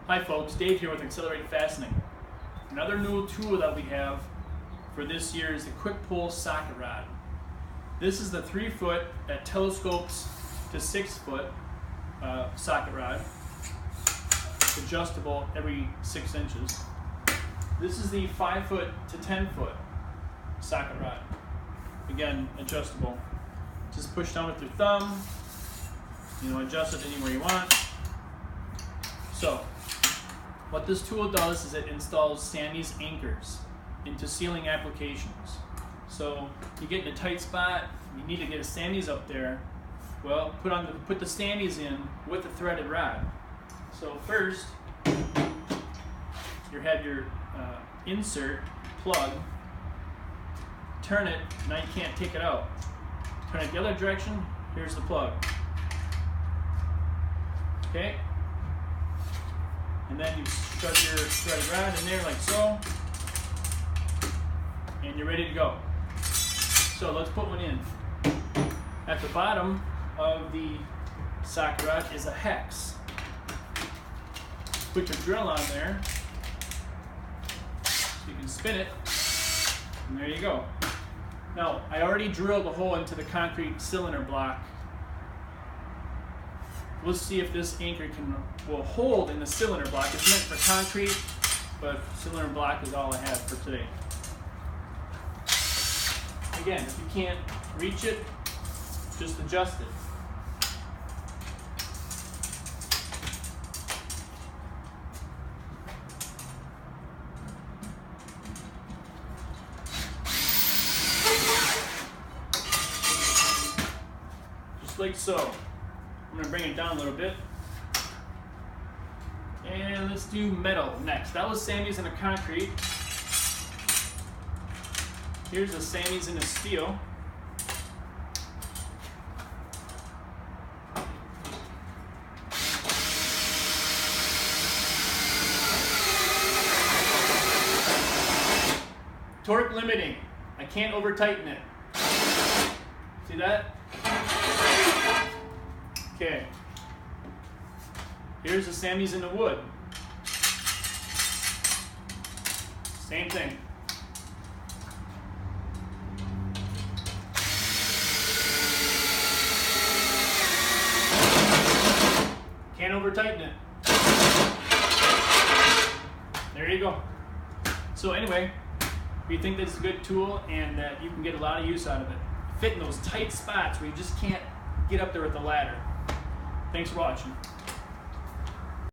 Hi folks, Dave here with Accelerated Fastening. Another new tool that we have for this year is the Kwikpole Socket Rod. This is the 3-foot that telescopes to 6-foot socket rod, adjustable every 6 inches. This is the 5-foot to 10-foot socket rod, again adjustable. Just push down with your thumb, adjust it anywhere you want. So, what this tool does is it installs sammys anchors into ceiling applications. So, you get in a tight spot, you need to get a sammys up there. Well, put the sammys in with the threaded rod. So first, you have your insert plug. Turn it. Now you can't take it out. Turn it the other direction. Here's the plug. Okay. And then you shove your threaded rod in there like so, and you're ready to go. So let's put one in. At the bottom of the socket rod is a hex. Put your drill on there, so you can spin it, and there you go. Now, I already drilled a hole into the concrete cylinder block. Let's see if this anchor will hold in the cylinder block. It's meant for concrete, but cylinder block is all I have for today. Again, if you can't reach it, just adjust it. Just like so. I'm going to bring it down a little bit. And let's do metal next. That was sammys in a concrete. Here's the sammys in a steel. Torque limiting. I can't over tighten it. See that? Okay. Here's the sammys in the wood. Same thing. Can't over tighten it. There you go. So anyway, we think this is a good tool and that you can get a lot of use out of it. Fit in those tight spots where you just can't get up there with the ladder. Thanks for watching.